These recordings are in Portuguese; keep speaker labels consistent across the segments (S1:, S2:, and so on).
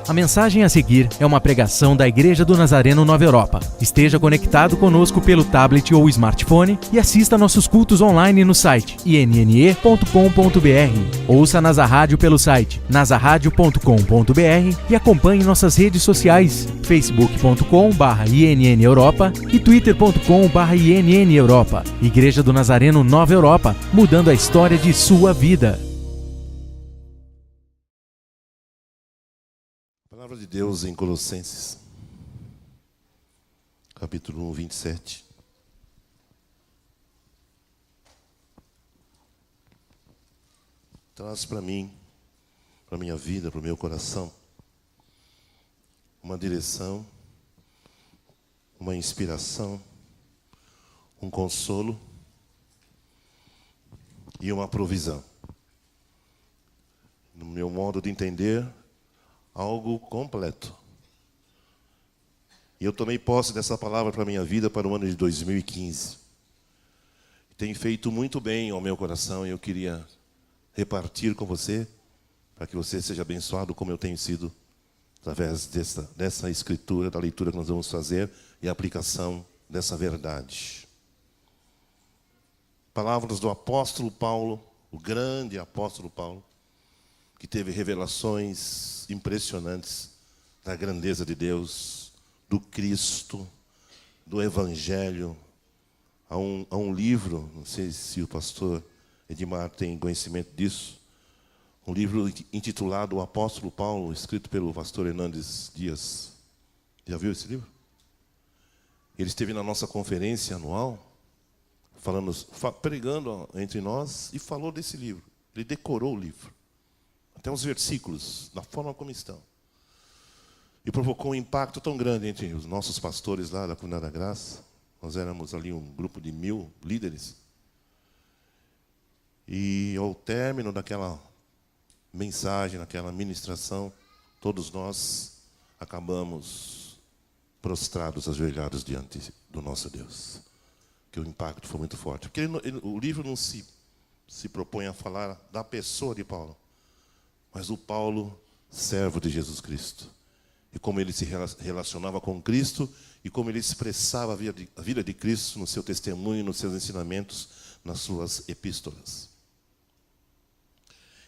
S1: A mensagem a seguir é uma pregação da Igreja do Nazareno Nova Europa. Esteja conectado conosco pelo tablet ou smartphone e assista nossos cultos online no site inne.com.br. Ouça Nasa Rádio pelo site nasaradio.com.br e acompanhe nossas redes sociais facebook.com/INN Europa e twitter.com/INN Europa. Igreja do Nazareno Nova Europa, mudando a história de sua vida.
S2: A palavra de Deus em Colossenses, capítulo 1, 27. Traz para mim, para a minha vida, para o meu coração, uma direção, uma inspiração, um consolo e uma provisão. No meu modo de entender, algo completo. E eu tomei posse dessa palavra para a minha vida para o ano de 2015. Tem feito muito bem ao meu coração e eu queria repartir com você, para que você seja abençoado como eu tenho sido, através dessa escritura, da leitura que nós vamos fazer e a aplicação dessa verdade. Palavras do apóstolo Paulo, o grande apóstolo Paulo, que teve revelações impressionantes da grandeza de Deus, do Cristo, do Evangelho. Há um livro, não sei se o pastor Edmar tem conhecimento disso, um livro intitulado O Apóstolo Paulo, escrito pelo pastor Hernandes Dias. Já viu esse livro? Ele esteve na nossa conferência anual, pregando entre nós e falou desse livro. Ele decorou o livro, até os versículos, da forma como estão. E provocou um impacto tão grande entre os nossos pastores lá da Comunidade da Graça. Nós éramos ali um grupo de 1000 líderes. E ao término daquela mensagem, daquela ministração, todos nós acabamos prostrados, ajoelhados diante do nosso Deus. Que o impacto foi muito forte. Porque o livro não se propõe a falar da pessoa de Paulo, mas o Paulo, servo de Jesus Cristo. E como ele se relacionava com Cristo e como ele expressava a vida de Cristo no seu testemunho, nos seus ensinamentos, nas suas epístolas.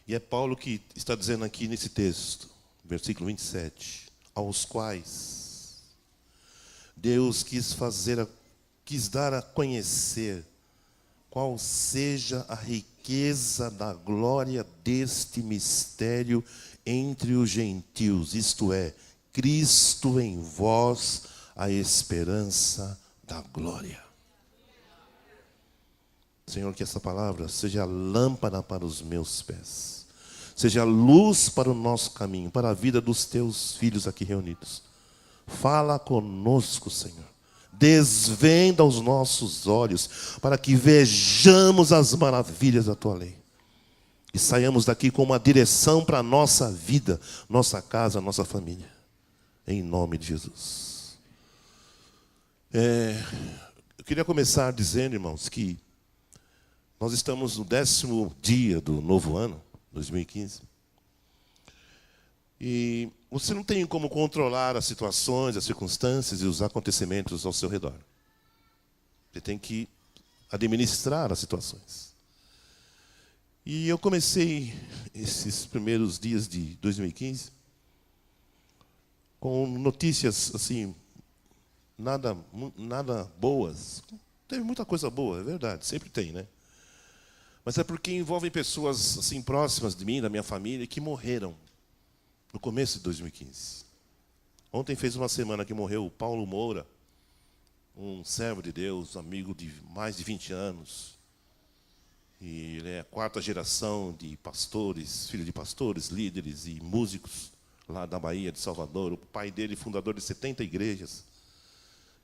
S2: E é Paulo que está dizendo aqui nesse texto, versículo 27, aos quais Deus quis dar a conhecer qual seja a riqueza da glória deste mistério entre os gentios, isto é, Cristo em vós, a esperança da glória. Senhor, que essa palavra seja lâmpada para os meus pés, seja luz para o nosso caminho, para a vida dos teus filhos aqui reunidos. Fala conosco, Senhor. Desvenda os nossos olhos para que vejamos as maravilhas da tua lei. E saiamos daqui com uma direção para a nossa vida, nossa casa, nossa família. Em nome de Jesus. Eu queria começar dizendo, irmãos, que nós estamos no 10º dia do novo ano, 2015. E você não tem como controlar as situações, as circunstâncias e os acontecimentos ao seu redor. Você tem que administrar as situações. E eu comecei esses primeiros dias de 2015 com notícias assim, nada boas. Teve muita coisa boa, é verdade, sempre tem, né? Mas é porque envolvem pessoas assim próximas de mim, da minha família, que morreram no começo de 2015. Ontem fez uma semana que morreu o Paulo Moura, um servo de Deus, amigo de mais de 20 anos. E ele é a 4ª geração de pastores, filho de pastores, líderes e músicos lá da Bahia, de Salvador. O pai dele, fundador de 70 igrejas.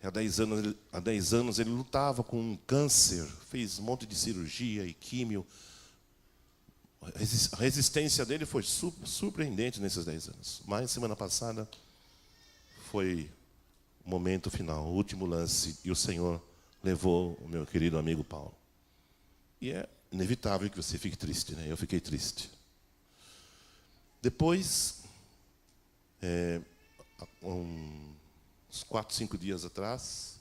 S2: Há 10 anos ele lutava com um câncer, fez um monte de cirurgia e químio. A resistência dele foi surpreendente nesses 10 anos. Mas semana passada foi o momento final, o último lance, e o Senhor levou o meu querido amigo Paulo. E é inevitável que você fique triste, né? Eu fiquei triste. Depois, Uns 4, 5 dias atrás,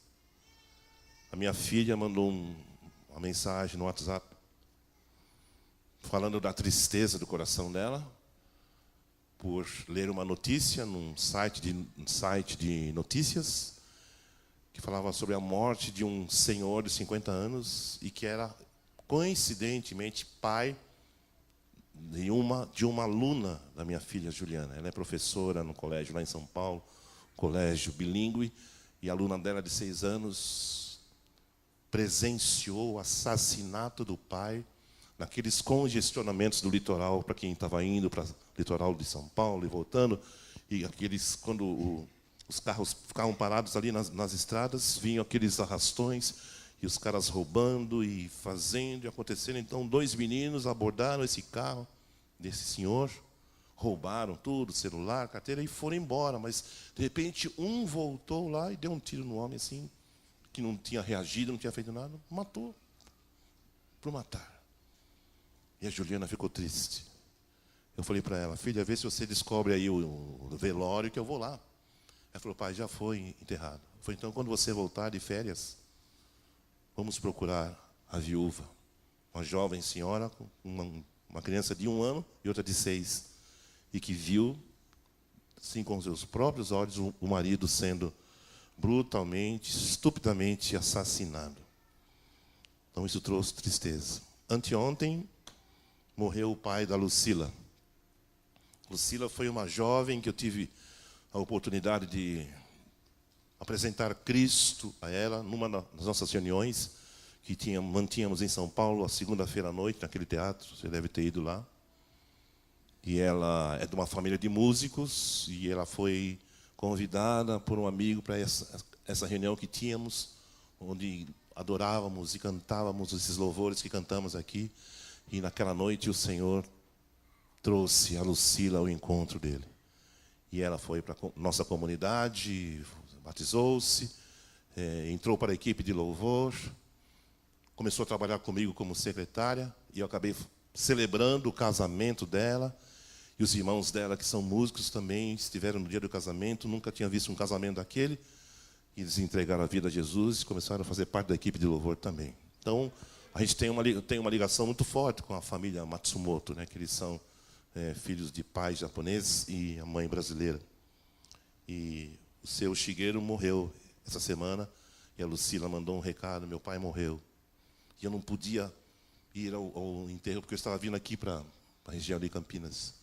S2: a minha filha mandou uma mensagem no WhatsApp falando da tristeza do coração dela por ler uma notícia num site de notícias que falava sobre a morte de um senhor de 50 anos e que era, coincidentemente, pai de uma aluna da minha filha, Juliana. Ela é professora no colégio lá em São Paulo, colégio bilíngue, e a aluna dela de 6 anos presenciou o assassinato do pai naqueles congestionamentos do litoral, para quem estava indo para o litoral de São Paulo e voltando, e quando os carros ficavam parados ali nas estradas, vinham aqueles arrastões, e os caras roubando e fazendo e acontecendo. Então, 2 meninos abordaram esse carro desse senhor, roubaram tudo, celular, carteira, e foram embora. Mas, de repente, um voltou lá e deu um tiro no homem, assim, que não tinha reagido, não tinha feito nada, matou, por matar. E a Juliana ficou triste. Eu falei para ela: filha, vê se você descobre aí o velório, que eu vou lá. Ela falou: pai, já foi enterrado. Eu falei: então, quando você voltar de férias, vamos procurar a viúva, uma jovem senhora, com uma criança de 1 ano e outra de 6, e que viu, assim, com os seus próprios olhos, o marido sendo brutalmente, estupidamente assassinado. Então, isso trouxe tristeza. Anteontem, morreu o pai da Lucila. Lucila foi uma jovem que eu tive a oportunidade de apresentar Cristo a ela numa das nossas reuniões que mantínhamos em São Paulo, a segunda-feira à noite, naquele teatro, você deve ter ido lá. E ela é de uma família de músicos, e ela foi convidada por um amigo para essa reunião que tínhamos, onde adorávamos e cantávamos esses louvores que cantamos aqui. E naquela noite o Senhor trouxe a Lucila ao encontro dele. E ela foi para a nossa comunidade, batizou-se, entrou para a equipe de louvor, começou a trabalhar comigo como secretária, e eu acabei celebrando o casamento dela. E os irmãos dela, que são músicos, também estiveram no dia do casamento, nunca tinham visto um casamento daquele, e eles entregaram a vida a Jesus e começaram a fazer parte da equipe de louvor também. Então, a gente tem uma ligação muito forte com a família Matsumoto, né, que eles são filhos de pais japoneses e a mãe brasileira. E o seu Shigeru morreu essa semana, e a Lucila mandou um recado: meu pai morreu. E eu não podia ir ao enterro, porque eu estava vindo aqui para a região de Campinas.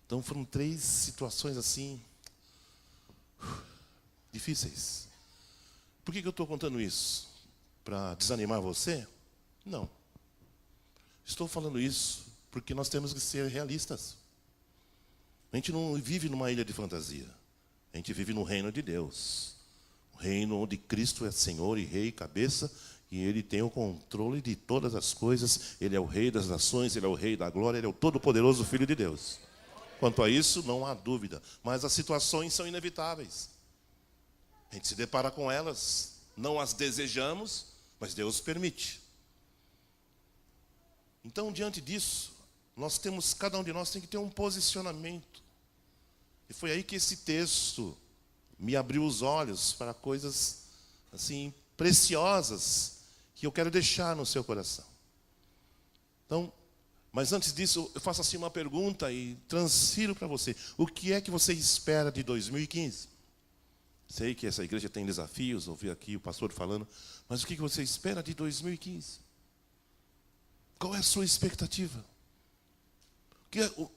S2: Então, foram 3 situações assim, difíceis. Por que eu estou contando isso? Para desanimar você? Não. Estou falando isso porque nós temos que ser realistas. A gente não vive numa ilha de fantasia. A gente vive no reino de Deus. O reino onde Cristo é Senhor e Rei, cabeça, e Ele tem o controle de todas as coisas. Ele é o Rei das nações, Ele é o Rei da glória, Ele é o todo-poderoso Filho de Deus. Quanto a isso, não há dúvida. Mas as situações são inevitáveis. A gente se depara com elas, não as desejamos, mas Deus permite. Então, diante disso, cada um de nós tem que ter um posicionamento. E foi aí que esse texto me abriu os olhos para coisas assim preciosas que eu quero deixar no seu coração. Então, mas antes disso, eu faço assim uma pergunta e transfiro para você. O que é que você espera de 2015? Sei que essa igreja tem desafios, ouvi aqui o pastor falando, mas o que você espera de 2015? Qual é a sua expectativa?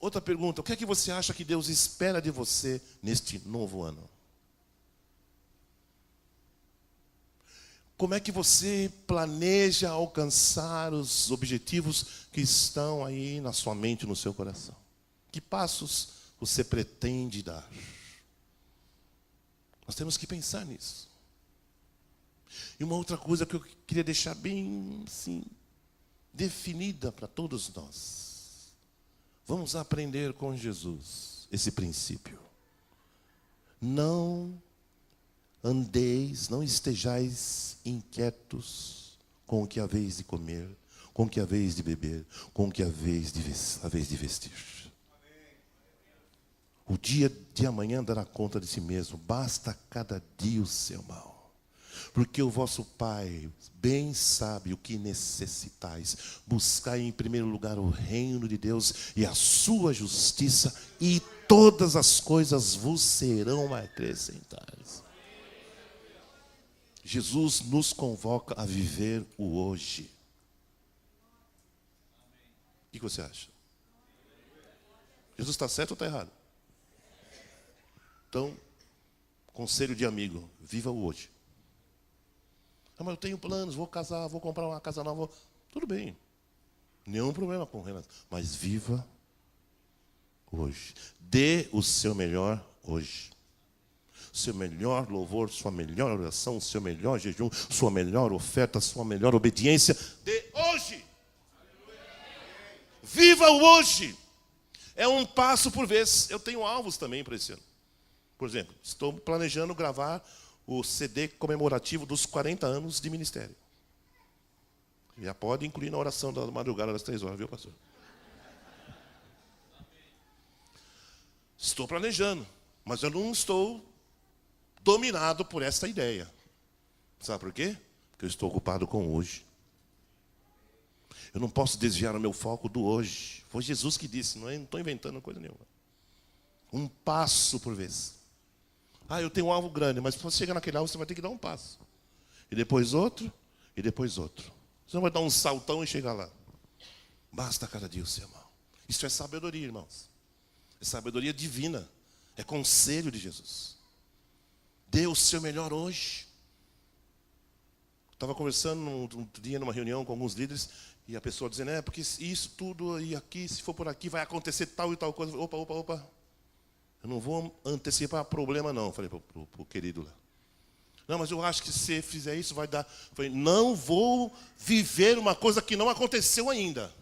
S2: Outra pergunta: o que é que você acha que Deus espera de você neste novo ano? Como é que você planeja alcançar os objetivos que estão aí na sua mente, no seu coração? Que passos você pretende dar? Nós temos que pensar nisso. E uma outra coisa que eu queria deixar bem assim, definida para todos nós. Vamos aprender com Jesus esse princípio. Não estejais inquietos com o que haveis de comer, com o que haveis de beber, com o que haveis de vestir. O dia de amanhã dará conta de si mesmo. Basta cada dia o seu mal. Porque o vosso Pai bem sabe o que necessitais. Buscai em primeiro lugar o reino de Deus e a sua justiça, e todas as coisas vos serão acrescentadas. Jesus nos convoca a viver o hoje. O que você acha? Jesus está certo ou está errado? Então, conselho de amigo, viva o hoje. Ah, mas eu tenho planos, vou casar, vou comprar uma casa nova. Tudo bem. Nenhum problema com o Renato. Mas viva hoje. Dê o seu melhor hoje. Seu melhor louvor, sua melhor oração, seu melhor jejum, sua melhor oferta, sua melhor obediência. Dê hoje. Viva o hoje. É um passo por vez. Eu tenho alvos também para esse ano. Por exemplo, estou planejando gravar o CD comemorativo dos 40 anos de ministério. Já pode incluir na oração da madrugada das 3 horas, viu, pastor? Estou planejando, mas eu não estou dominado por essa ideia. Sabe por quê? Porque eu estou ocupado com hoje. Eu não posso desviar o meu foco do hoje. Foi Jesus que disse, não estou inventando coisa nenhuma. Um passo por vez. Ah, eu tenho um alvo grande, mas para você chegar naquele alvo, você vai ter que dar um passo. E depois outro, e depois outro. Você não vai dar um saltão e chegar lá. Basta cada dia o seu mal. Isso é sabedoria, irmãos. É sabedoria divina. É conselho de Jesus. Dê o seu melhor hoje. Estava conversando um dia numa reunião com alguns líderes, e a pessoa dizendo, porque isso tudo e aqui, se for por aqui, vai acontecer tal e tal coisa. Opa. Eu não vou antecipar problema, não. Falei para o querido lá. Não, mas eu acho que se fizer isso vai dar. Falei, não vou viver uma coisa que não aconteceu ainda.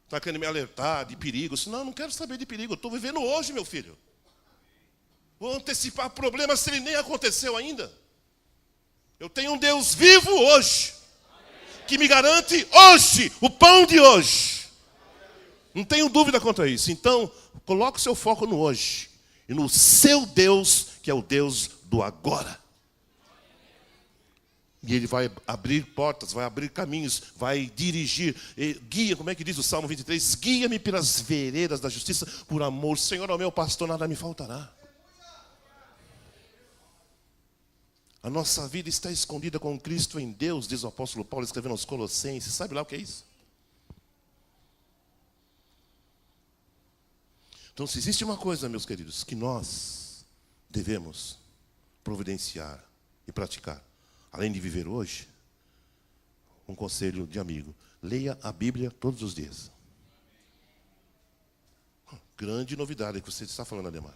S2: Está querendo me alertar de perigo? Não, não quero saber de perigo. Eu estou vivendo hoje, meu filho. Vou antecipar problemas se ele nem aconteceu ainda. Eu tenho um Deus vivo hoje, que me garante hoje, o pão de hoje. Não tenho dúvida quanto a isso. Então, coloque o seu foco no hoje. E no seu Deus, que é o Deus do agora. E Ele vai abrir portas, vai abrir caminhos, vai dirigir. Guia, como é que diz o Salmo 23? Guia-me pelas veredas da justiça, por amor. Senhor, ao meu pastor, nada me faltará. A nossa vida está escondida com Cristo em Deus, diz o apóstolo Paulo, escrevendo aos Colossenses. Sabe lá o que é isso? Então, se existe uma coisa, meus queridos, que nós devemos providenciar e praticar, além de viver hoje, um conselho de amigo: leia a Bíblia todos os dias. Grande novidade que você está falando, Ademar.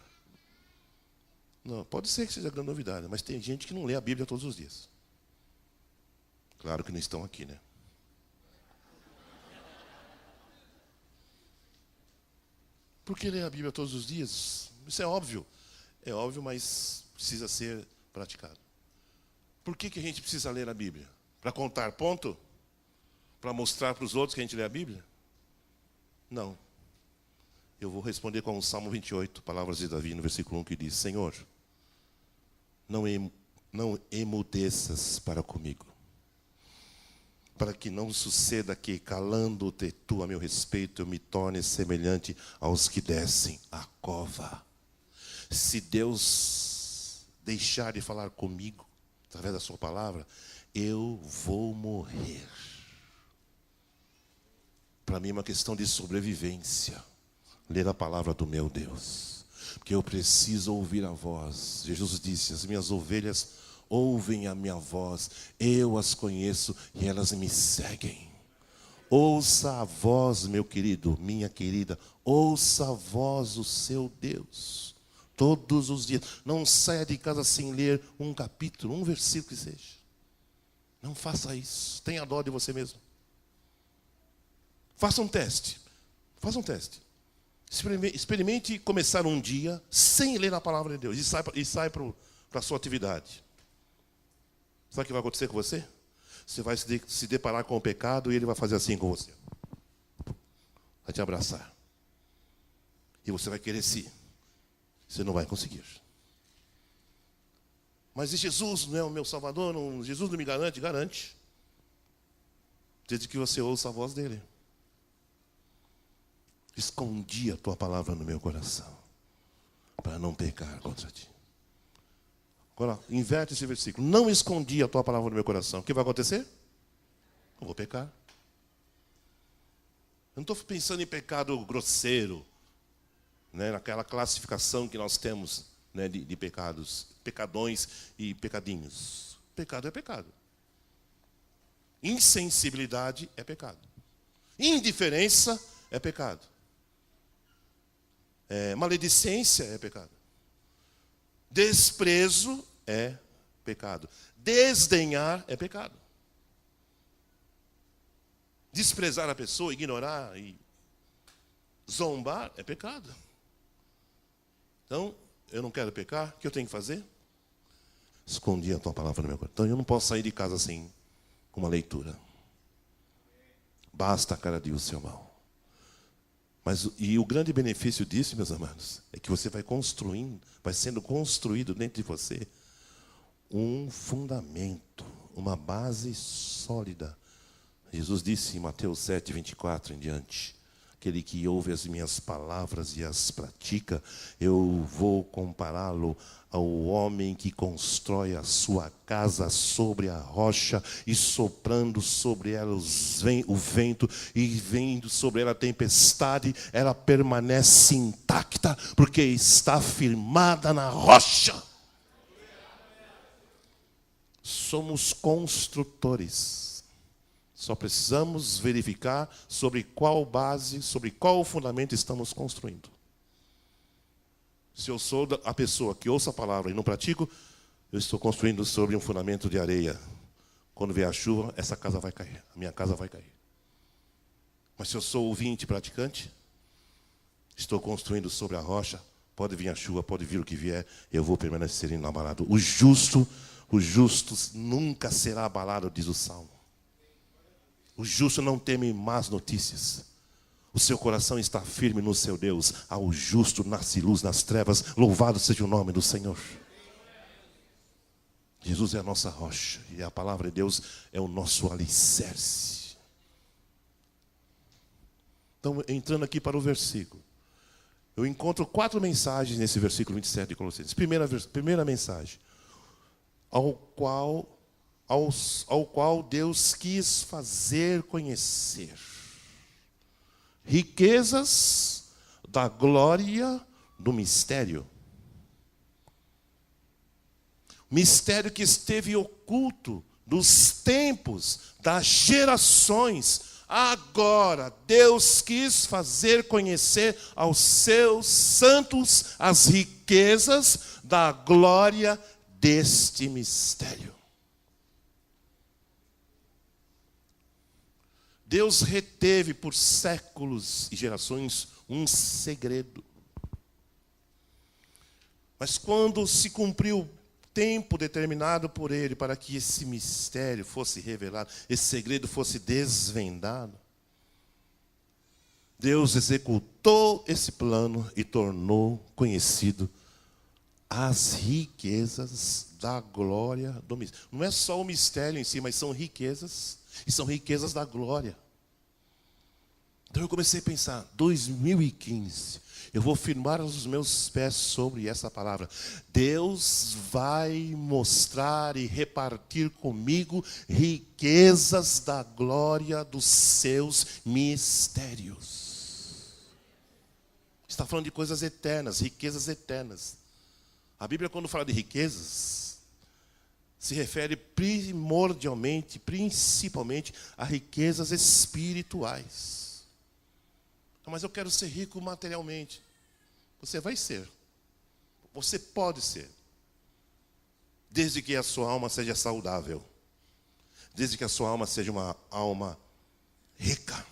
S2: Não, pode ser que seja grande novidade, mas tem gente que não lê a Bíblia todos os dias. Claro que não estão aqui, né? Por que ler a Bíblia todos os dias? Isso é óbvio. É óbvio, mas precisa ser praticado. Por que a gente precisa ler a Bíblia? Para contar ponto? Para mostrar para os outros que a gente lê a Bíblia? Não. Eu vou responder com o Salmo 28, palavras de Davi, no versículo 1, que diz: Senhor, não emudeças para comigo, para que não suceda que, calando-te tu a meu respeito, eu me torne semelhante aos que descem a cova. Se Deus deixar de falar comigo, através da sua palavra, eu vou morrer. Para mim é uma questão de sobrevivência. Ler a palavra do meu Deus. Porque eu preciso ouvir a voz. Jesus disse: as minhas ovelhas ouvem a minha voz, eu as conheço e elas me seguem. Ouça a voz, meu querido, minha querida, ouça a voz do seu Deus. Todos os dias. Não saia de casa sem ler um capítulo, um versículo que seja. Não faça isso. Tenha dó de você mesmo. Faça um teste. Faça um teste. Experimente começar um dia sem ler a palavra de Deus. E sai para a sua atividade. Sabe o que vai acontecer com você? Você vai se deparar com o pecado e ele vai fazer assim com você. Vai te abraçar. E você vai querer se Você não vai conseguir. Mas e Jesus não é o meu Salvador? Não, Jesus não me garante? Garante. Desde que você ouça a voz dele. Escondi a tua palavra no meu coração, para não pecar contra ti. Agora, inverte esse versículo. Não escondi a tua palavra no meu coração. O que vai acontecer? Eu vou pecar. Eu não estou pensando em pecado grosseiro, né, naquela classificação que nós temos, né, de pecados, pecadões e pecadinhos. Pecado é pecado. Insensibilidade é pecado. Indiferença é pecado. Maledicência é pecado. Desprezo é pecado. Desdenhar é pecado. Desprezar a pessoa, ignorar e zombar é pecado. Então, eu não quero pecar, o que eu tenho que fazer? Escondi a tua palavra no meu coração. Então, eu não posso sair de casa assim, com uma leitura. Basta cada dia o seu mal. E o grande benefício disso, meus amados, é que você vai construindo, vai sendo construído dentro de você um fundamento, uma base sólida. Jesus disse em Mateus 7, 24 em diante: aquele que ouve as minhas palavras e as pratica, eu vou compará-lo ao homem que constrói a sua casa sobre a rocha, e soprando sobre ela o vento, e vindo sobre ela a tempestade, ela permanece intacta, porque está firmada na rocha. Somos construtores. Só precisamos verificar sobre qual base, sobre qual fundamento estamos construindo. Se eu sou a pessoa que ouça a palavra e não pratico, eu estou construindo sobre um fundamento de areia. Quando vier a chuva, essa casa vai cair, a minha casa vai cair. Mas se eu sou ouvinte e praticante, estou construindo sobre a rocha, pode vir a chuva, pode vir o que vier, eu vou permanecer inabalado. O justo nunca será abalado, diz o Salmo. O justo não teme más notícias. O seu coração está firme no seu Deus. Ao justo nasce luz nas trevas. Louvado seja o nome do Senhor. Jesus é a nossa rocha. E a palavra de Deus é o nosso alicerce. Então, entrando aqui para o versículo. Eu encontro 4 mensagens nesse versículo 27 de Colossenses. Primeira mensagem. Ao qual Deus quis fazer conhecer riquezas da glória do mistério. Mistério que esteve oculto dos tempos, das gerações. Agora, Deus quis fazer conhecer aos seus santos as riquezas da glória deste mistério. Deus reteve por séculos e gerações um segredo. Mas quando se cumpriu o tempo determinado por Ele para que esse mistério fosse revelado, esse segredo fosse desvendado, Deus executou esse plano e tornou conhecido as riquezas da glória do mistério. Não é só o mistério em si, mas são riquezas, e são riquezas da glória. Então eu comecei a pensar, 2015, eu vou firmar os meus pés sobre essa palavra. Deus vai mostrar e repartir comigo riquezas da glória dos seus mistérios. Está falando de coisas eternas, riquezas eternas. A Bíblia, quando fala de riquezas, se refere primordialmente, principalmente, a riquezas espirituais. Mas eu quero ser rico materialmente. Você vai ser. Você pode ser. Desde que a sua alma seja saudável. Desde que a sua alma seja uma alma rica.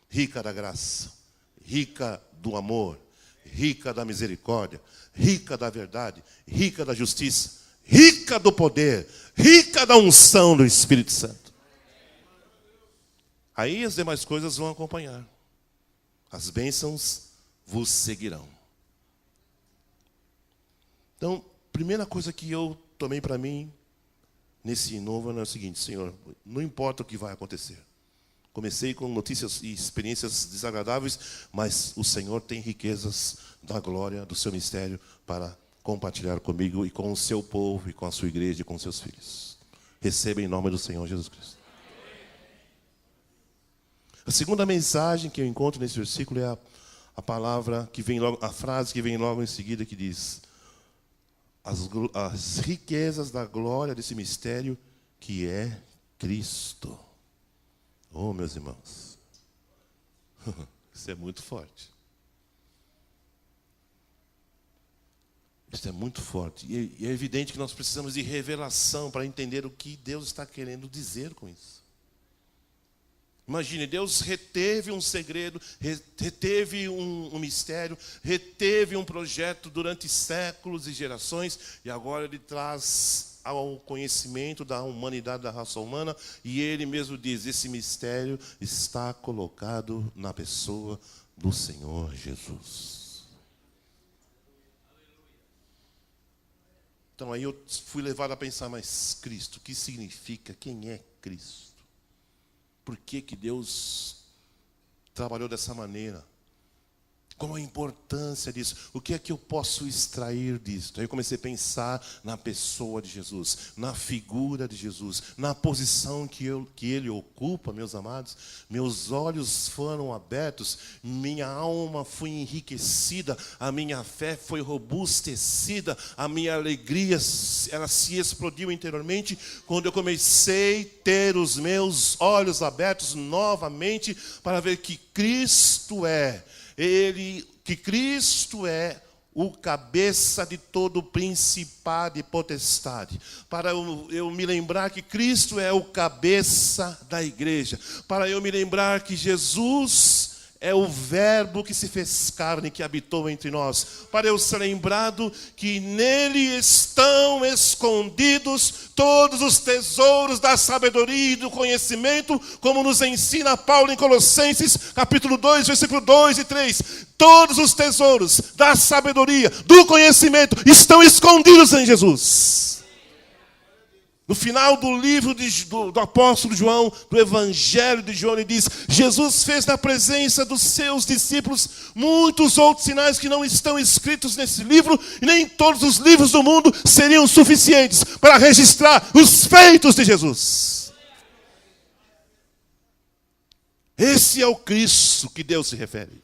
S2: Rica da graça. Rica do amor. Rica da misericórdia. Rica da verdade. Rica da justiça. Rica do poder. Rica da unção do Espírito Santo. Aí as demais coisas vão acompanhar. As bênçãos vos seguirão. Então, primeira coisa que eu tomei para mim nesse novo ano é o seguinte: Senhor, não importa o que vai acontecer. Comecei com notícias e experiências desagradáveis, mas o Senhor tem riquezas da glória do seu mistério para compartilhar comigo e com o seu povo, e com a sua igreja, e com os seus filhos. Receba em nome do Senhor Jesus Cristo. A segunda mensagem que eu encontro nesse versículo é a palavra que vem logo, a frase que vem logo em seguida, que diz: as riquezas da glória desse mistério que é Cristo. Oh, meus irmãos, isso é muito forte. Isso é muito forte. E é evidente que nós precisamos de revelação para entender o que Deus está querendo dizer com isso. Imagine, Deus reteve um segredo, reteve um mistério, reteve um projeto durante séculos e gerações, e agora Ele traz ao conhecimento da humanidade, da raça humana, e Ele mesmo diz: esse mistério está colocado na pessoa do Senhor Jesus. Então aí eu fui levado a pensar: mas Cristo, o que significa? Quem é Cristo? Por que Deus trabalhou dessa maneira? Qual a importância disso? O que é que eu posso extrair disso? Aí eu comecei a pensar na pessoa de Jesus, na figura de Jesus, na posição que Ele ocupa, meus amados. Meus olhos foram abertos, minha alma foi enriquecida, a minha fé foi robustecida, a minha alegria, ela se explodiu interiormente, quando eu comecei a ter os meus olhos abertos novamente, para ver que Cristo é o cabeça de todo principado e potestade. Para eu me lembrar que Cristo é o cabeça da igreja. Para eu me lembrar que Jesus é o verbo que se fez carne, que habitou entre nós. Para eu ser lembrado que nele estão escondidos todos os tesouros da sabedoria e do conhecimento, como nos ensina Paulo em Colossenses, capítulo 2, versículo 2 e 3. Todos os tesouros da sabedoria, do conhecimento, estão escondidos em Jesus. No final do livro do apóstolo João, do Evangelho de João, ele diz: Jesus fez na presença dos seus discípulos muitos outros sinais que não estão escritos nesse livro, e nem todos os livros do mundo seriam suficientes para registrar os feitos de Jesus. Esse é o Cristo que Deus se refere.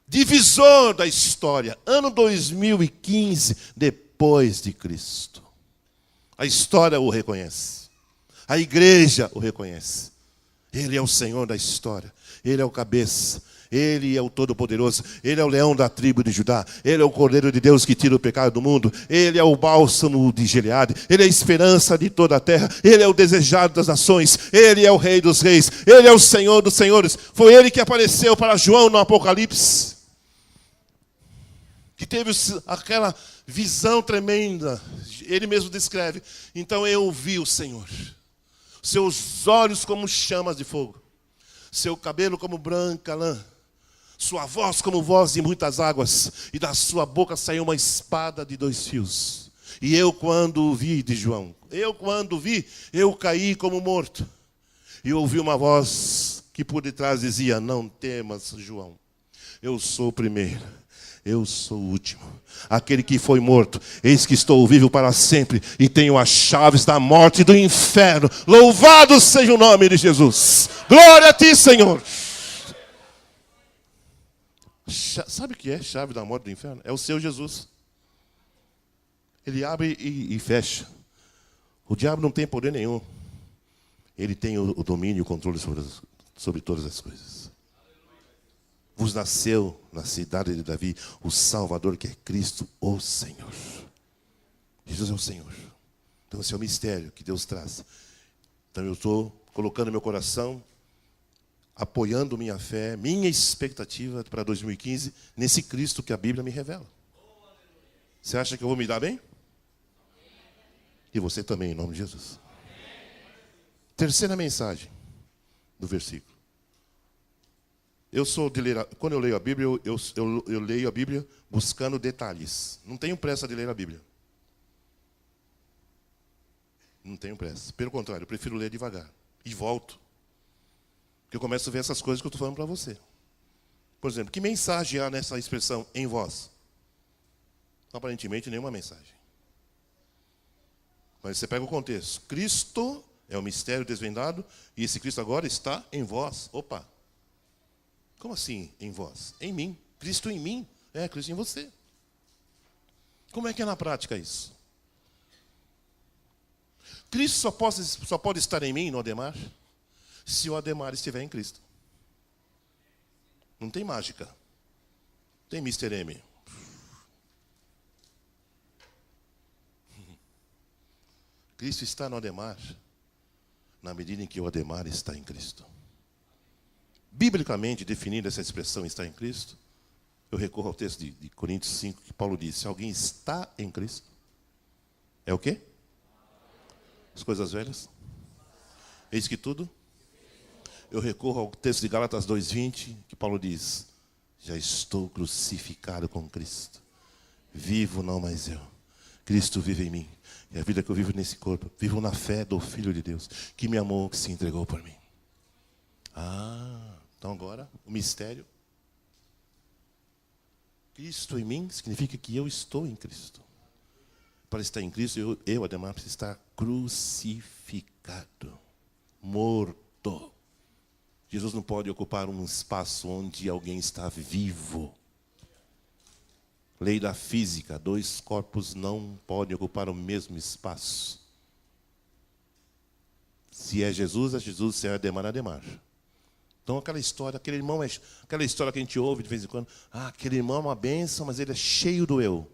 S2: Divisor da história, ano 2015, depois de Cristo. A história o reconhece. A igreja o reconhece. Ele é o Senhor da história. Ele é o cabeça. Ele é o Todo-Poderoso. Ele é o leão da tribo de Judá. Ele é o Cordeiro de Deus que tira o pecado do mundo. Ele é o bálsamo de Gileade. Ele é a esperança de toda a terra. Ele é o desejado das nações. Ele é o Rei dos reis. Ele é o Senhor dos senhores. Foi ele que apareceu para João no Apocalipse, que teve aquela visão tremenda. Ele mesmo descreve: então eu vi o Senhor, seus olhos como chamas de fogo, seu cabelo como branca lã, sua voz como voz de muitas águas, e da sua boca saiu uma espada de 2 fios. E eu, quando o vi, de João, eu caí como morto, e ouvi uma voz que por detrás dizia: não temas, João, eu sou o primeiro, eu sou o último, aquele que foi morto. Eis que estou vivo para sempre e tenho as chaves da morte e do inferno. Louvado seja o nome de Jesus. Glória a ti, Senhor. Sabe o que é chave da morte e do inferno? É o seu Jesus. Ele abre e fecha. O diabo não tem poder nenhum. Ele tem o domínio e o controle sobre todas as coisas. Vos nasceu na cidade de Davi o Salvador, que é Cristo, o Senhor. Jesus é o Senhor. Então esse é o mistério que Deus traz. Então eu estou colocando meu coração, apoiando minha fé, minha expectativa para 2015, nesse Cristo que a Bíblia me revela. Você acha que eu vou me dar bem? E você também, em nome de Jesus. Terceira mensagem do versículo. Quando eu leio a Bíblia, eu leio a Bíblia buscando detalhes. Não tenho pressa de ler a Bíblia. Não tenho pressa. Pelo contrário, eu prefiro ler devagar. E volto. Porque eu começo a ver essas coisas que eu estou falando para você. Por exemplo, que mensagem há nessa expressão em vós? Aparentemente, nenhuma mensagem. Mas você pega o contexto. Cristo é o mistério desvendado, e esse Cristo agora está em vós. Opa! Como assim em vós? Em mim. Cristo em mim. Cristo em você. Como é que é na prática isso? Cristo só pode estar em mim, no Ademar, se o Ademar estiver em Cristo. Não tem mágica. Tem Mr. M. Cristo está no Ademar na medida em que o Ademar está em Cristo. Biblicamente, definindo essa expressão estar em Cristo, eu recorro ao texto de Coríntios 5, que Paulo diz, se alguém está em Cristo, é o quê? As coisas velhas? Eis que tudo? Eu recorro ao texto de Gálatas 2:20, que Paulo diz, já estou crucificado com Cristo. Vivo não mais eu. Cristo vive em mim. E a vida que eu vivo nesse corpo, vivo na fé do Filho de Deus, que me amou, que se entregou por mim. Então agora, o mistério. Cristo em mim significa que eu estou em Cristo. Para estar em Cristo, eu Ademar, preciso estar crucificado, morto. Jesus não pode ocupar um espaço onde alguém está vivo. Lei da física, 2 corpos não podem ocupar o mesmo espaço. Se é Jesus, se é Ademar, é Ademar. Então aquela história que a gente ouve de vez em quando, aquele irmão é uma bênção, mas ele é cheio do eu.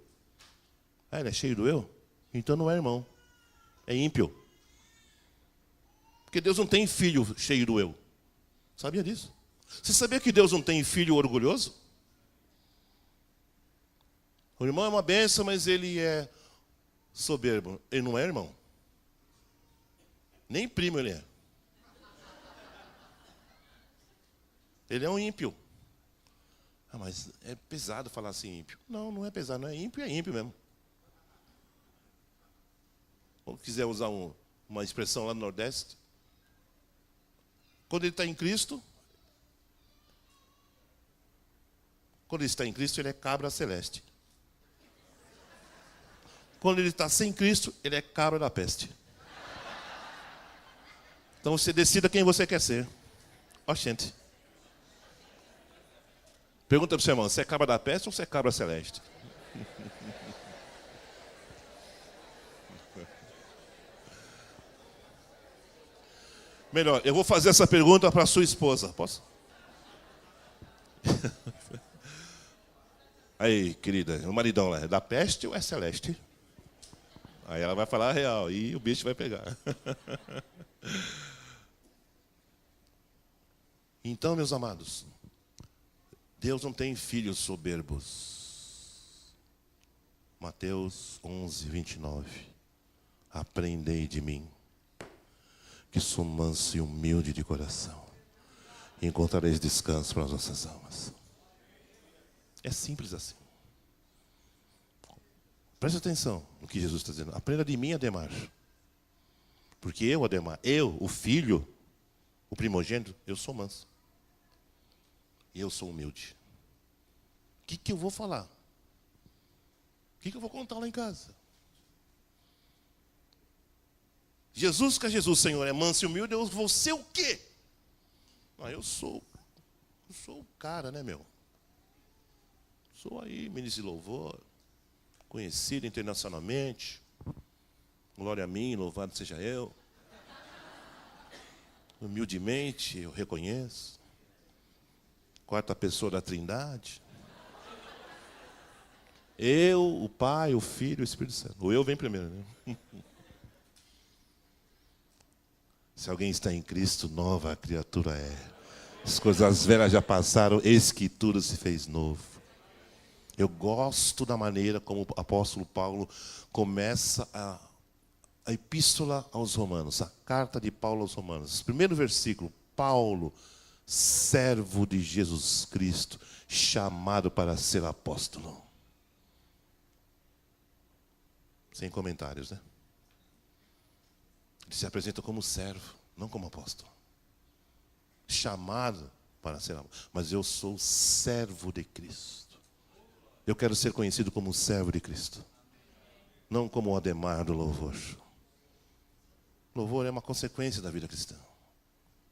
S2: Ele é cheio do eu? Então não é irmão, é ímpio. Porque Deus não tem filho cheio do eu. Sabia disso? Você sabia que Deus não tem filho orgulhoso? O irmão é uma bênção, mas ele é soberbo. Ele não é irmão. Nem primo ele é. Ele é um ímpio. Mas é pesado falar assim, ímpio. Não, não é pesado, não é ímpio mesmo. Ou quiser usar uma expressão lá no Nordeste, quando ele está em Cristo, ele é cabra celeste. Quando ele está sem Cristo, ele é cabra da peste. Então você decida quem você quer ser. Gente. Pergunta para o seu irmão, você é cabra da peste ou você é cabra celeste? Melhor, eu vou fazer essa pergunta para a sua esposa. Posso? Aí, querida, o maridão lá, é da peste ou é celeste? Aí ela vai falar a real e o bicho vai pegar. Então, meus amados, Deus não tem filhos soberbos. Mateus 11:29. Aprendei de mim, que sou manso e humilde de coração, e encontrareis descanso para as vossas almas. É simples assim. Preste atenção no que Jesus está dizendo. Aprenda de mim, Ademar. Porque eu, Ademar, o filho, o primogênito, eu sou manso. E eu sou humilde. O que eu vou falar? O que eu vou contar lá em casa? Jesus, que é Jesus, Senhor, é manso e humilde, eu vou ser o quê? Eu sou o cara, né, meu? Sou aí, ministro de louvor, conhecido internacionalmente. Glória a mim, louvado seja eu. Humildemente eu reconheço. 4ª pessoa da Trindade. Eu, o Pai, o Filho e o Espírito Santo. O eu vem primeiro, né? Se alguém está em Cristo, nova criatura é. As coisas velhas já passaram, eis que tudo se fez novo. Eu gosto da maneira como o apóstolo Paulo começa a epístola aos Romanos, a carta de Paulo aos Romanos. Primeiro versículo, Paulo, servo de Jesus Cristo, chamado para ser apóstolo. Sem comentários, né? Ele se apresenta como servo, não como apóstolo. Chamado para ser apóstolo. Mas eu sou servo de Cristo. Eu quero ser conhecido como servo de Cristo. Não como o Ademar do louvor. Louvor é uma consequência da vida cristã.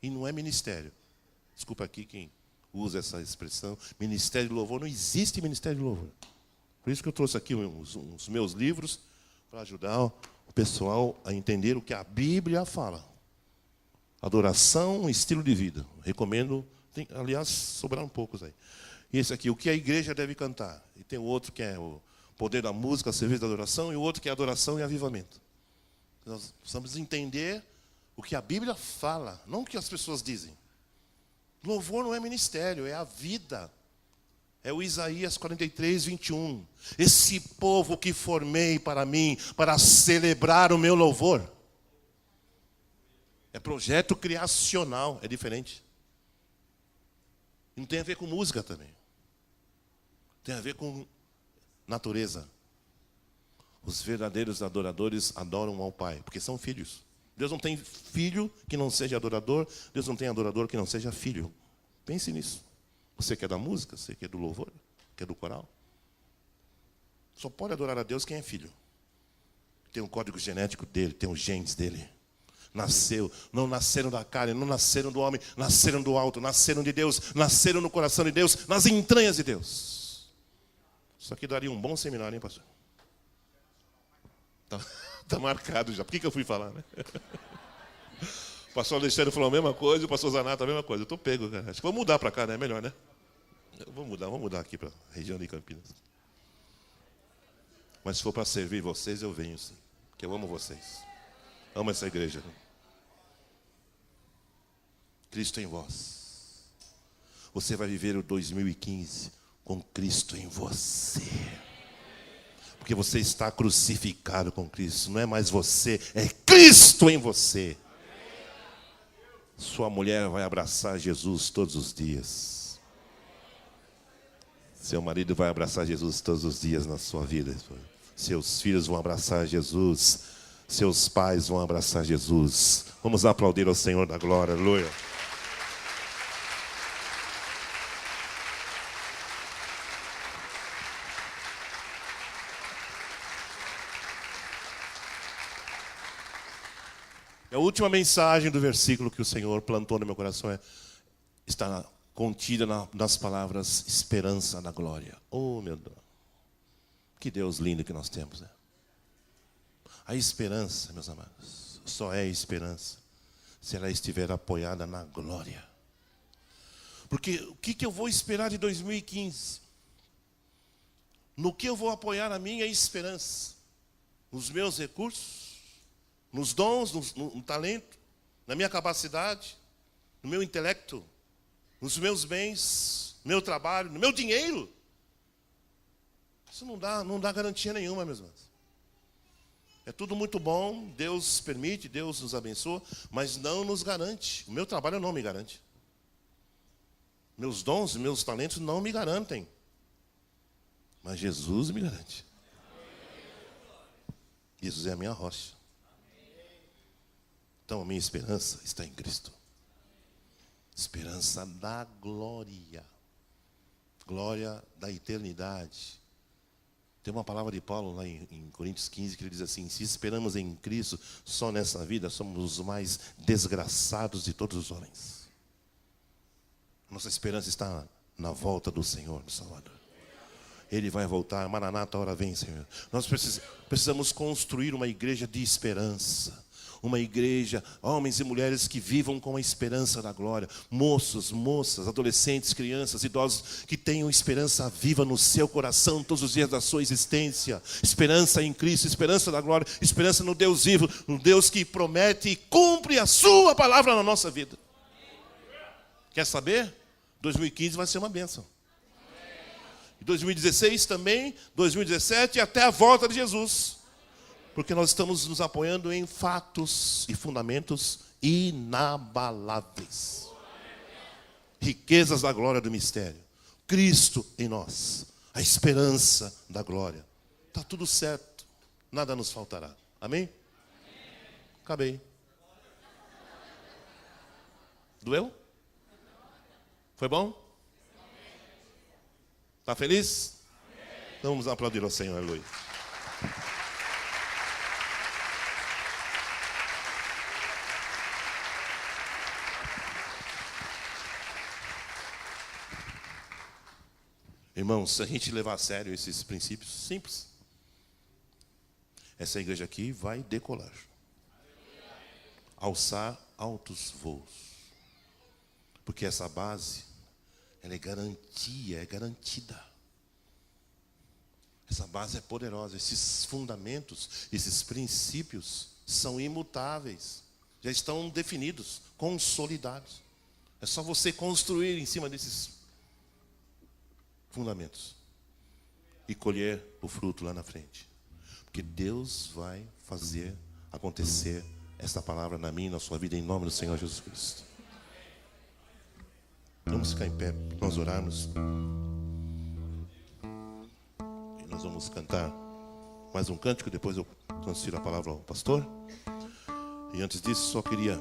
S2: E não é ministério. Desculpa aqui quem usa essa expressão. Ministério de louvor. Não existe ministério de louvor. Por isso que eu trouxe aqui os meus livros para ajudar o pessoal a entender o que a Bíblia fala. Adoração, estilo de vida. Recomendo. Aliás, sobraram poucos aí. E esse aqui, o que a igreja deve cantar. E tem o outro que é o poder da música, serviço da adoração. E o outro que é adoração e avivamento. Nós precisamos entender o que a Bíblia fala, não o que as pessoas dizem. Louvor não é ministério, é a vida. É o Isaías 43, 21. Esse povo que formei para mim, para celebrar o meu louvor. É projeto criacional, é diferente. Não tem a ver com música também. Tem a ver com natureza. Os verdadeiros adoradores adoram ao Pai, porque são filhos. Deus não tem filho que não seja adorador, Deus não tem adorador que não seja filho. Pense nisso. Você que é da música, você que é do louvor, que é do coral. Só pode adorar a Deus quem é filho. Tem um código genético dele, tem os genes dele. Não nasceram da carne, não nasceram do homem, nasceram do alto, nasceram de Deus, nasceram no coração de Deus, nas entranhas de Deus. Isso aqui daria um bom seminário, hein, pastor? Tá marcado já. Por que eu fui falar, né? O pastor Alexandre falou a mesma coisa, o pastor Zanato a mesma coisa. Eu estou pego, cara. Acho que vou mudar para cá, né? É melhor, né? Vamos mudar aqui para a região de Campinas. Mas se for para servir vocês, eu venho sim. Porque eu amo vocês. Amo essa igreja. Cristo em vós. Você vai viver o 2015 com Cristo em você. Porque você está crucificado com Cristo. Não é mais você, é Cristo em você. Sua mulher vai abraçar Jesus todos os dias. Seu marido vai abraçar Jesus todos os dias na sua vida. Seus filhos vão abraçar Jesus. Seus pais vão abraçar Jesus. Vamos aplaudir ao Senhor da glória. Aleluia. A última mensagem do versículo que o Senhor plantou no meu coração está contida nas palavras esperança na glória. Oh, meu Deus. Que Deus lindo que nós temos, né? A esperança, meus amados, só é esperança se ela estiver apoiada na glória. Porque o que eu vou esperar de 2015? No que eu vou apoiar a minha esperança? Nos meus recursos? Nos dons, no talento, na minha capacidade, no meu intelecto, nos meus bens, no meu trabalho, no meu dinheiro. Isso não dá garantia nenhuma, meus irmãos. É tudo muito bom, Deus permite, Deus nos abençoa, mas não nos garante. O meu trabalho não me garante. Meus dons, meus talentos não me garantem. Mas Jesus me garante. Jesus é a minha rocha. Então a minha esperança está em Cristo. Esperança da glória. Glória da eternidade. Tem uma palavra de Paulo lá em Coríntios 15 que ele diz assim: se esperamos em Cristo só nessa vida, somos os mais desgraçados de todos os homens. Nossa esperança está na volta do Senhor, do Salvador. Ele vai voltar, Maranata, a hora vem, Senhor. Nós precisamos construir uma igreja de esperança. Uma igreja, homens e mulheres que vivam com a esperança da glória. Moços, moças, adolescentes, crianças, idosos, que tenham esperança viva no seu coração todos os dias da sua existência. Esperança em Cristo, esperança da glória, esperança no Deus vivo, no Deus que promete e cumpre a sua palavra na nossa vida. Quer saber? 2015 vai ser uma bênção. E 2016 também, 2017 e até a volta de Jesus. Porque nós estamos nos apoiando em fatos e fundamentos inabaláveis. riquezas da glória do mistério. Cristo em nós, a esperança da glória. Está tudo certo, nada nos faltará. Amém? Acabei. Doeu? Foi bom? Está feliz? Então vamos aplaudir ao Senhor, aleluia. Irmãos, se a gente levar a sério esses princípios simples, essa igreja aqui vai decolar. Alçar altos voos. Porque essa base, ela é garantia, é garantida. Essa base é poderosa. Esses fundamentos, esses princípios são imutáveis. Já estão definidos, consolidados. É só você construir em cima desses fundamentos e colher o fruto lá na frente. Porque Deus vai fazer acontecer esta palavra na minha e na sua vida, em nome do Senhor Jesus Cristo. Vamos ficar em pé, nós orarmos. E nós vamos cantar mais um cântico, depois eu transfiro a palavra ao pastor. E antes disso, só queria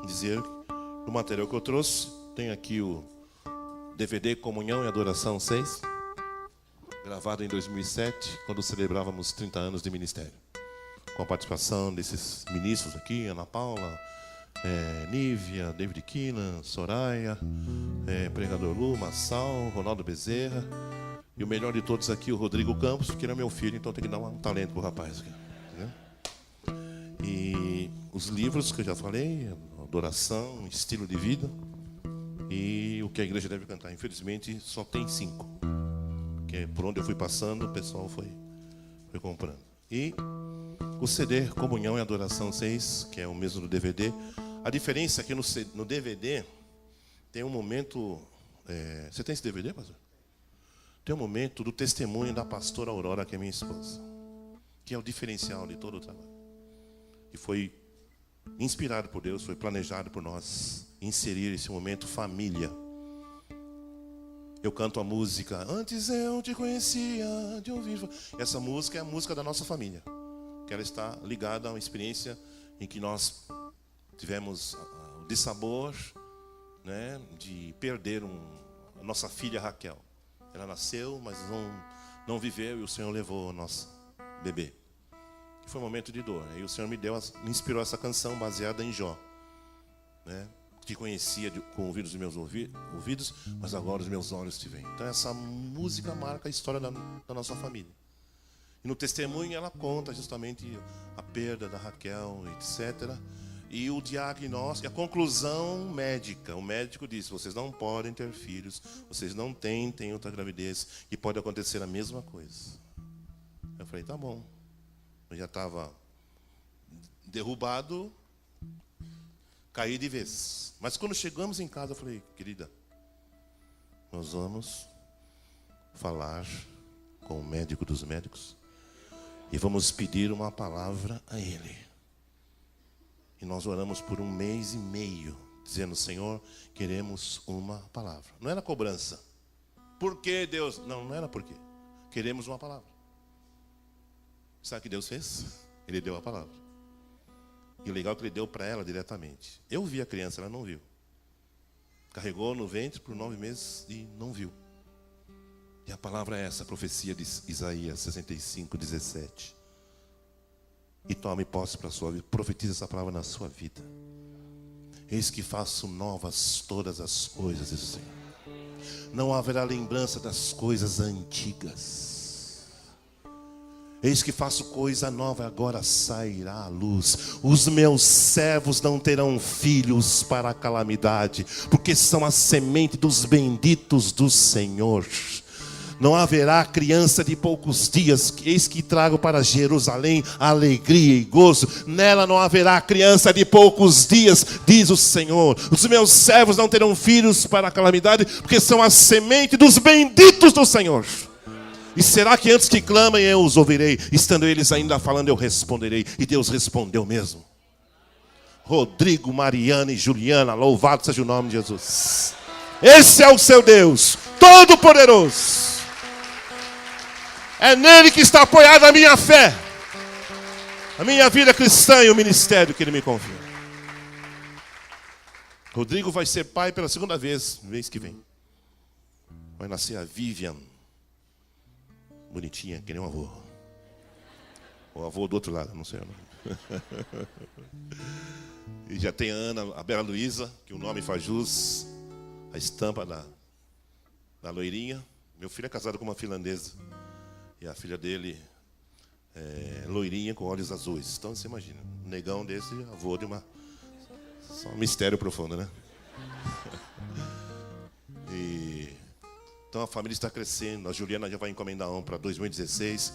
S2: dizer o material que eu trouxe. Tem aqui o DVD Comunhão e Adoração 6, gravado em 2007, quando celebrávamos 30 anos de ministério. Com a participação desses ministros aqui, Ana Paula, Nívia, David Kina, Soraya, Pregador Lu, Massal, Ronaldo Bezerra. E o melhor de todos aqui, o Rodrigo Campos, que era meu filho, então tem que dar um talento pro rapaz. Né? E os livros que eu já falei, adoração, estilo de vida. E o que a igreja deve cantar. Infelizmente, só tem 5. Porque por onde eu fui passando, o pessoal foi comprando. E o CD Comunhão e Adoração 6, que é o mesmo do DVD. A diferença é que no DVD tem um momento... você tem esse DVD, pastor? Tem um momento do testemunho da pastora Aurora, que é minha esposa. Que é o diferencial de todo o trabalho. E foi inspirado por Deus, foi planejado por nós inserir esse momento família. Eu canto a música Antes eu te conhecia de ouvir. Essa música é a música da nossa família, que ela está ligada a uma experiência em que nós tivemos o dissabor, né, de perder a nossa filha Raquel. Ela nasceu, mas não viveu, e o Senhor levou o nosso bebê. Foi um momento de dor. E o Senhor me inspirou essa canção baseada em Jó, né? Te conhecia com o ouvido dos meus ouvidos, mas agora os meus olhos te veem. Então essa música marca a história da nossa família. E no testemunho ela conta justamente a perda da Raquel, etc. E o diagnóstico, a conclusão médica. O médico disse: vocês não podem ter filhos, vocês não tentem outra gravidez, e pode acontecer a mesma coisa. Eu falei, tá bom. Eu já estava derrubado, caí de vez. Mas quando chegamos em casa, eu falei, querida, nós vamos falar com o médico dos médicos e vamos pedir uma palavra a ele. E nós oramos por 1 mês e meio, dizendo, Senhor, queremos uma palavra. Não era cobrança. Por que Deus? Não era por quê. Queremos uma palavra. Sabe o que Deus fez? Ele deu a palavra. E o legal é que ele deu para ela diretamente. Eu vi a criança, ela não viu. Carregou no ventre por 9 meses e não viu. E a palavra é essa, a profecia de Isaías 65:17. E tome posse para a sua vida. Profetiza essa palavra na sua vida. Eis que faço novas todas as coisas, diz o Senhor. Não haverá lembrança das coisas antigas. Eis que faço coisa nova, agora sairá a luz. Os meus servos não terão filhos para a calamidade, porque são a semente dos benditos do Senhor. Não haverá criança de poucos dias, eis que trago para Jerusalém alegria e gozo. Nela não haverá criança de poucos dias, diz o Senhor. Os meus servos não terão filhos para a calamidade, porque são a semente dos benditos do Senhor. E será que antes que clamem eu os ouvirei? Estando eles ainda falando, eu responderei. E Deus respondeu mesmo. Rodrigo, Mariana e Juliana, louvado seja o nome de Jesus. Esse é o seu Deus, Todo-Poderoso. É nele que está apoiada a minha fé, a minha vida cristã e o ministério que ele me confia. Rodrigo vai ser pai pela segunda vez, mês que vem. Vai nascer a Vivian. Bonitinha, que nem um avô. O avô do outro lado, não sei o nome. E já tem a Ana, a Bela Luísa, que o nome faz jus. A estampa da loirinha. Meu filho é casado com uma finlandesa. E a filha dele é loirinha com olhos azuis. Então você imagina, um negão desse, avô de uma... Só um mistério profundo, né? Então a família está crescendo. A Juliana já vai encomendar um para 2016.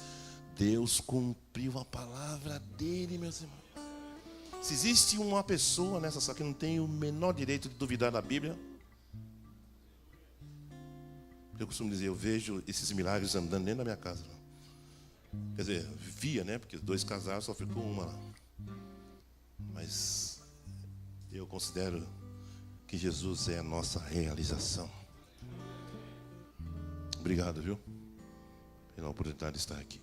S2: Deus cumpriu a palavra dele, meus irmãos. Se existe uma pessoa nessa sala que não tem o menor direito de duvidar da Bíblia, eu costumo dizer, eu vejo esses milagres andando dentro da minha casa. Quer dizer, via, né? Porque 2 casaram, só ficou uma lá. Mas eu considero que Jesus é a nossa realização. Obrigado, viu? Pela oportunidade de estar aqui.